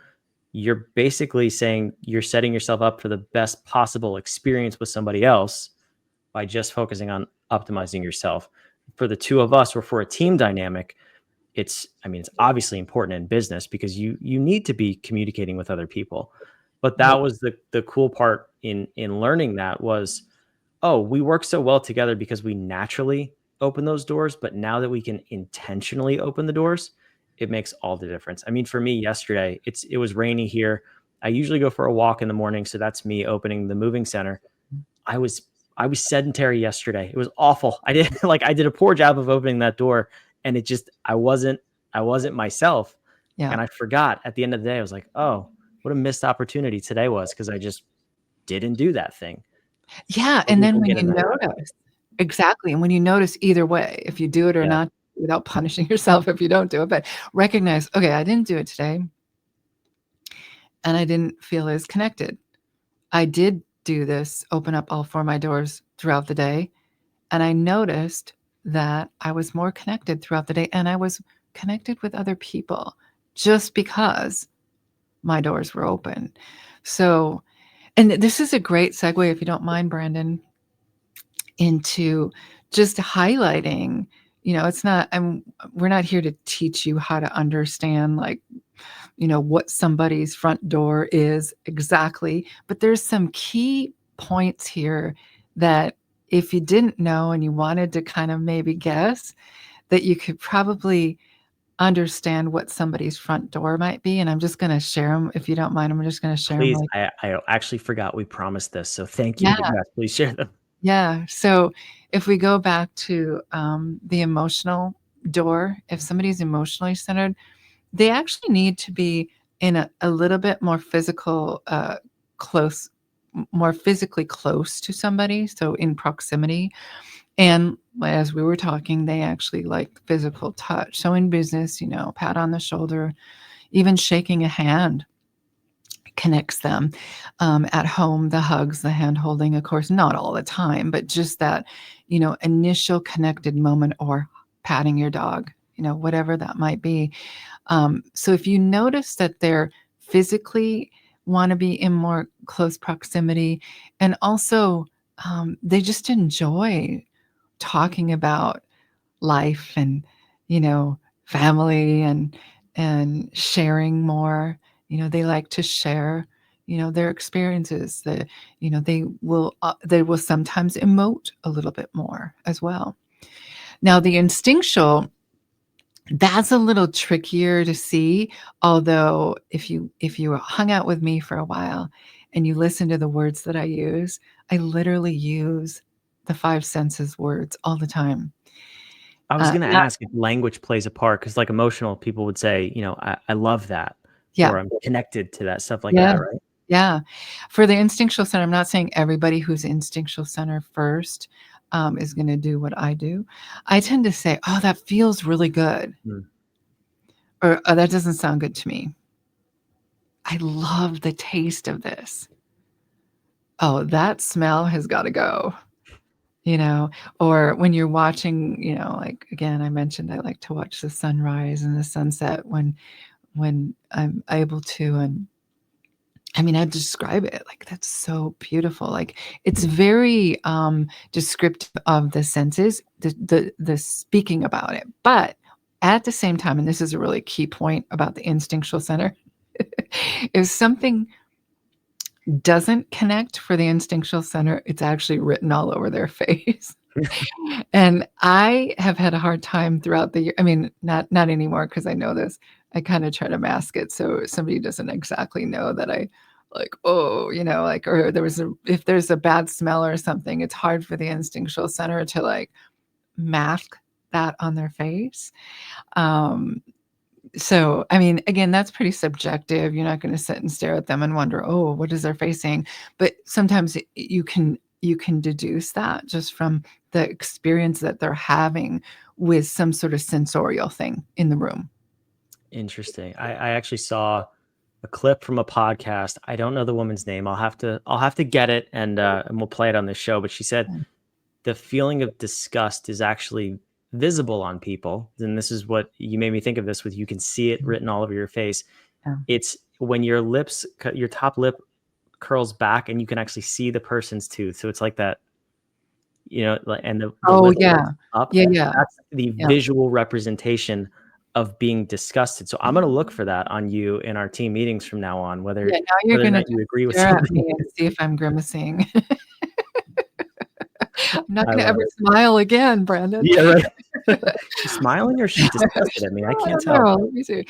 you're basically saying you're setting yourself up for the best possible experience with somebody else by just focusing on optimizing yourself. For the 2 of us or for a team dynamic, it's obviously important in business because you need to be communicating with other people. But that was the cool part in learning that was, oh, we work so well together because we naturally open those doors. But now that we can intentionally open the doors, it makes all the difference. I mean, for me yesterday, it was rainy here. I usually go for a walk in the morning, so that's me opening the moving center. I was sedentary yesterday. It was awful. I did a poor job of opening that door, and it just I wasn't myself. Yeah. And I forgot at the end of the day. I was like, oh, what a missed opportunity today was, because I just didn't do that thing. Yeah, But and we then can when get you in that habit. notice exactly, and when you notice either way, if you do it or Yeah. not, without punishing yourself if you don't do it, but recognize, okay, I didn't do it today, and I didn't feel as connected. I did do this, open up all 4 of my doors throughout the day, and I noticed that I was more connected throughout the day, and I was connected with other people just because my doors were open. So, and this is a great segue, if you don't mind, Brandon, into just highlighting, it's not, we're not here to teach you how to understand, like, what somebody's front door is exactly, but there's some key points here that if you didn't know and you wanted to kind of maybe guess, that you could probably understand what somebody's front door might be. And I'm just going to share them. If you don't mind, I'm just going to share them. Please, Like, I actually forgot we promised this, so thank you. yeah, But yes, please share them. yeah. So if we go back to the emotional door, if somebody's emotionally centered, they actually need to be in a little bit more close, more physically close to somebody, so in proximity. And as we were talking, they actually like physical touch. So in business, pat on the shoulder, even shaking a hand connects them. At home, the hugs, the hand holding, of course, not all the time, but just that, initial connected moment, or patting your dog, whatever that might be. So if you notice that they're physically want to be in more close proximity, and also they just enjoy talking about life and, family and sharing more, they like to share, their experiences, that, they will sometimes emote a little bit more as well. Now, the instinctual, that's a little trickier to see, although if you hung out with me for a while and you listen to the words that I use, I literally use the 5 senses words all the time. I was gonna Not ask if language plays a part, because like emotional people would say, I love that, Yeah, or I'm connected to that, stuff like yeah, that, right? yeah. For the instinctual center, I'm not saying everybody who's instinctual center first is going to do what I do. I tend to say, "Oh, that feels really good," Mm. or "Oh, that doesn't sound good to me. I love the taste of this. Oh, that smell has got to go." Or when you're watching, like again, I mentioned I like to watch the sunrise and the sunset when I'm able to, and I mean, I describe it like that's so beautiful. Like it's very descriptive of the senses, the speaking about it. But at the same time, and this is a really key point about the instinctual center, if something doesn't connect for the instinctual center, it's actually written all over their face. And I have had a hard time throughout the year. I mean, not anymore because I know this. I kind of try to mask it so somebody doesn't exactly know that I like, oh, like, or if there's a bad smell or something, it's hard for the instinctual center to like mask that on their face. Um, so, I mean, again, that's pretty subjective. You're not going to sit and stare at them and wonder, oh, what is their face saying? But sometimes you can deduce that just from the experience that they're having with some sort of sensorial thing in the room. Interesting. I actually saw a clip from a podcast. I don't know the woman's name. I'll have to get it, and we'll play it on this show. But she said Mm. the feeling of disgust is actually visible on people. And this is what you made me think of this with, you can see it written all over your face. Yeah. It's when your top lip curls back and you can actually see the person's tooth. So it's like that, and the Oh, lip yeah. lifts up. Yeah, yeah, That's the yeah. visual representation of being disgusted. So I'm going to look for that on you in our team meetings from now on, whether Yeah, now you're or gonna not you agree with stare at something. me and see if I'm grimacing. I'm not I gonna love ever it. smile again, Brandon. Yeah, right. She's smiling or she's disgusted at me? I I can't don't tell. know, let me see.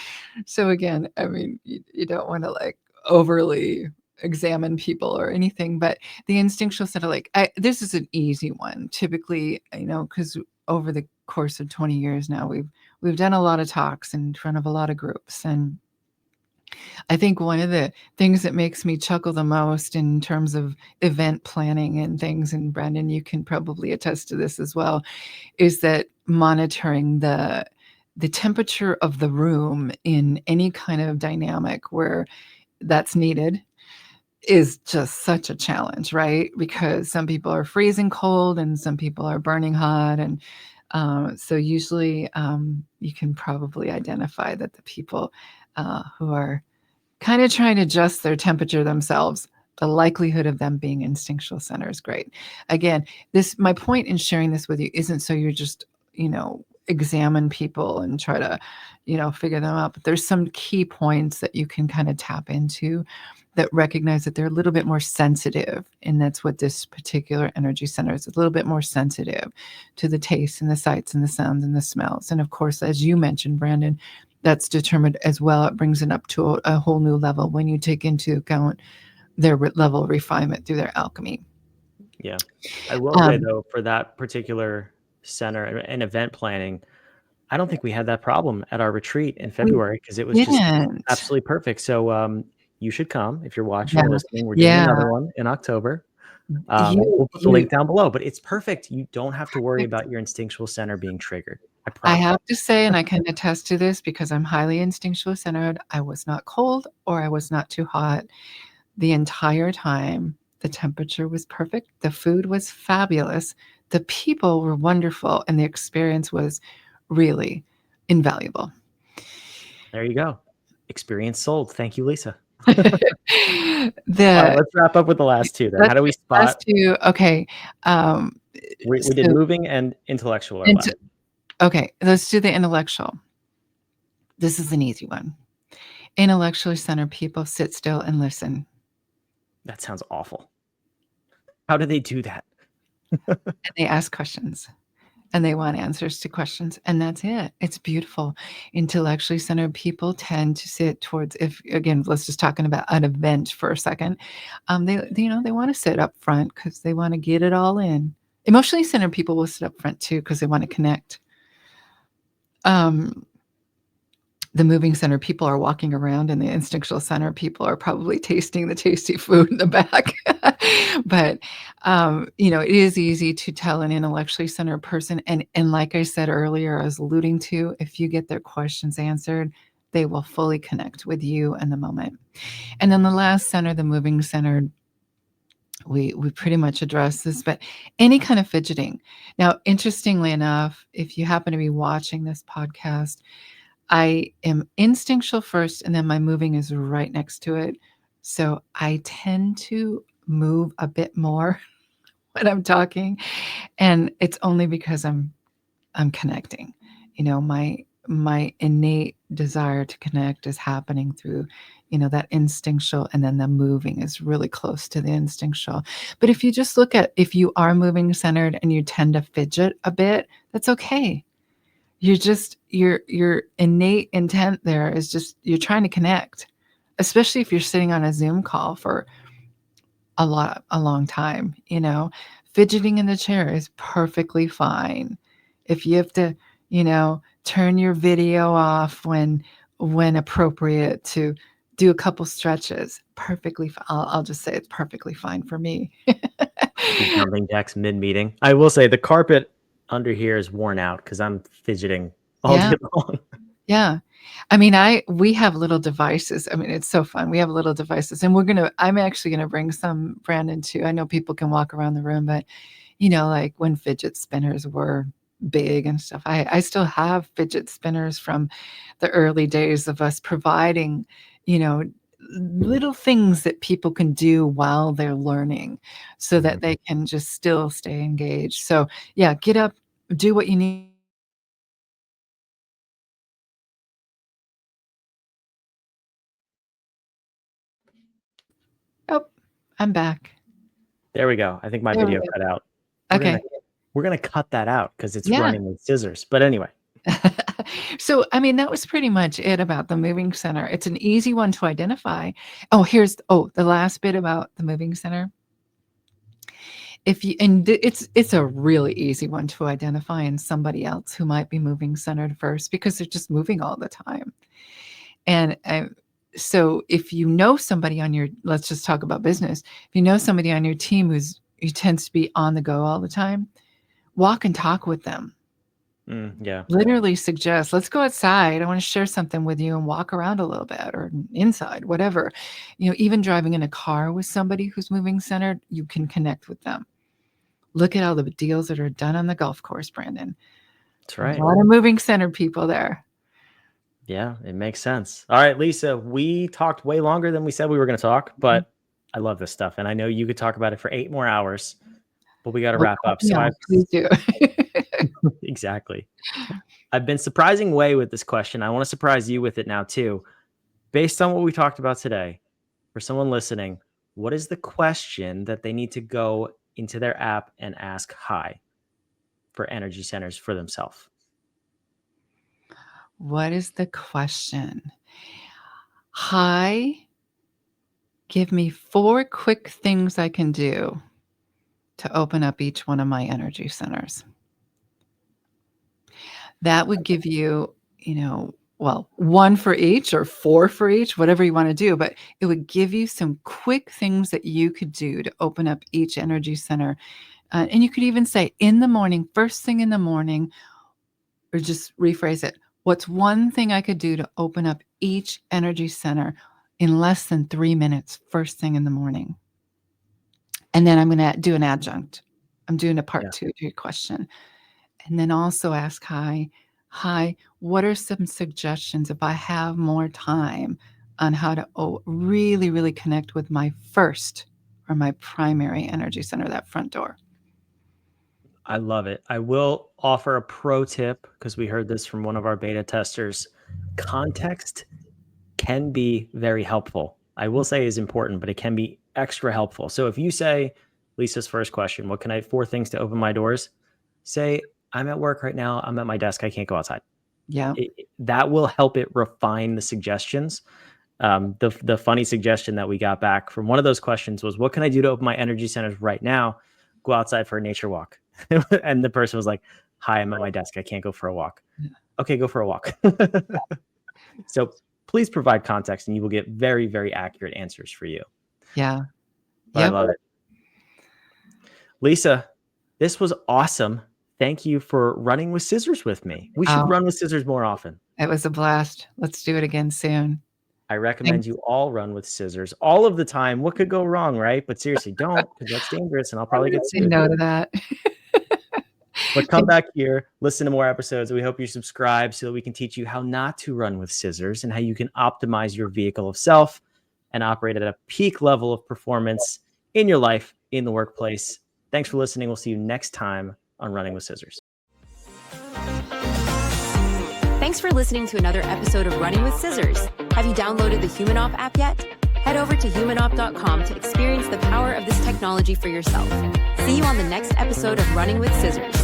So again, I mean, you don't wanna like, overly examine people or anything, but the instinctual center, like this is an easy one. Typically, because over the course of 20 years now, we've done a lot of talks in front of a lot of groups, and I think one of the things that makes me chuckle the most in terms of event planning and things, and Brandon, you can probably attest to this as well, is that monitoring the temperature of the room in any kind of dynamic where that's needed is just such a challenge, right? Because some people are freezing cold and some people are burning hot. And so usually you can probably identify that the people who are kind of trying to adjust their temperature themselves, the likelihood of them being instinctual center is great. Again, my point in sharing this with you isn't so you're just, examine people and try to, figure them out. But there's some key points that you can kind of tap into that recognize that they're a little bit more sensitive. And that's what this particular energy center is, a little bit more sensitive to the tastes and the sights and the sounds and the smells. And of course, as you mentioned, Brandon, that's determined as well. It brings it up to a whole new level when you take into account their level of refinement through their alchemy. Yeah. I will say, though, for that particular center and event planning, I don't think we had that problem at our retreat in February because it was just absolutely perfect. So you should come if you're watching or listening. We're doing another one in October. We'll put the link down below, but it's perfect. You don't have to worry about your instinctual center being triggered. I have to say, and I can attest to this because I'm highly instinctual centered, I was not cold or I was not too hot the entire time. The temperature was perfect. The food was fabulous. The people were wonderful. And the experience was really invaluable. There you go. Experience sold. Thank you, Lisa. All right, let's wrap up with the last two then. How do we spot? Last two, okay. We did moving and intellectual. Okay, let's do the intellectual. This is an easy one. Intellectually centered people sit still and listen. That sounds awful. How do they do that? And they ask questions and they want answers to questions. And that's it. It's beautiful. Intellectually centered people tend to sit towards, let's just talking about an event for a second. They want to sit up front because they want to get it all in. Emotionally centered people will sit up front too because they want to connect. The moving center people are walking around, and the instinctual center people are probably tasting the tasty food in the back. But it is easy to tell an intellectually centered person. And like I said earlier, I was alluding to, if you get their questions answered, they will fully connect with you in the moment. And then the last center, the moving centered, we pretty much addressed this, but any kind of fidgeting. Now, interestingly enough, if you happen to be watching this podcast, I am instinctual first, and then my moving is right next to it. So I tend to move a bit more when I'm talking, and it's only because I'm connecting. My innate desire to connect is happening through, that instinctual, and then the moving is really close to the instinctual. But if you just look at, if you are moving centered and you tend to fidget a bit, that's okay. You're just, your innate intent there is just, you're trying to connect, especially if you're sitting on a Zoom call for a long time. Fidgeting in the chair is perfectly fine. If you have to, turn your video off when appropriate to do a couple stretches, perfectly fine. I'll just say it's perfectly fine for me. Jumping jacks mid-meeting. I will say the carpet under here is worn out because I'm fidgeting all day long. Yeah. I mean, we have little devices. I mean, it's so fun. We have little devices, and I'm actually going to bring some, Brandon, too. I know people can walk around the room, but like when fidget spinners were big and stuff, I still have fidget spinners from the early days of us providing, little things that people can do while they're learning so that they can just still stay engaged. So yeah, get up, do what you need. Oh, I'm back. There we go. I think my video cut out. We're gonna cut that out because it's running with scissors. But anyway. So, I mean, that was pretty much it about the moving center. It's an easy one to identify. The last bit about the moving center. It's a really easy one to identify in somebody else who might be moving centered first because they're just moving all the time. And so if you know somebody let's just talk about business. If you know somebody on your team who tends to be on the go all the time, walk and talk with them. Yeah. Literally suggest, let's go outside. I want to share something with you and walk around a little bit or inside, whatever. Even driving in a car with somebody who's moving centered, you can connect with them. Look at all the deals that are done on the golf course, Brandon. That's right. A lot of moving centered people there. Yeah, it makes sense. All right, Lisa, we talked way longer than we said we were going to talk, but I love this stuff. And I know you could talk about it for 8 more hours, but we got to wrap up. So please do. Exactly. I've been surprising way with this question. I want to surprise you with it now too. Based on what we talked about today, for someone listening, what is the question that they need to go into their app and ask hi for energy centers for themselves? What is the question? Hi, give me 4 quick things I can do to open up each one of my energy centers. That would give you, 1 for each or 4 for each, whatever you want to do, but it would give you some quick things that you could do to open up each energy center. And you could even say in the morning, first thing in the morning, or just rephrase it. What's one thing I could do to open up each energy center in less than 3 minutes, first thing in the morning? And then I'm going to do an adjunct. I'm doing a part 2 to your question. And then also ask hi, what are some suggestions if I have more time on how to really, really connect with my first or my primary energy center, that front door? I love it. I will offer a pro tip because we heard this from one of our beta testers. Context can be very helpful. I will say is important, but it can be extra helpful. So if you say, Lisa's first question, 4 things to open my doors? Say, I'm at work right now. I'm at my desk. I can't go outside. Yeah. That will help it refine the suggestions. The funny suggestion that we got back from one of those questions was, what can I do to open my energy centers right now? Go outside for a nature walk. And the person was like, hi, I'm at my desk. I can't go for a walk. Okay, go for a walk. So please provide context and you will get very, very accurate answers for you. Yeah. I love it. Lisa, this was awesome. Thank you for running with scissors with me. We should run with scissors more often. It was a blast. Let's do it again soon. I recommend you all run with scissors all of the time. What could go wrong, right? But seriously, don't, because that's dangerous and I'll probably get sued. No to that. But come back here, listen to more episodes. We hope you subscribe so that we can teach you how not to run with scissors and how you can optimize your vehicle of self and operate at a peak level of performance in your life, in the workplace. Thanks for listening. We'll see you next time on Running with Scissors. Thanks for listening to another episode of Running with Scissors. Have you downloaded the HumanOp app yet? Head over to humanop.com to experience the power of this technology for yourself. See you on the next episode of Running with Scissors.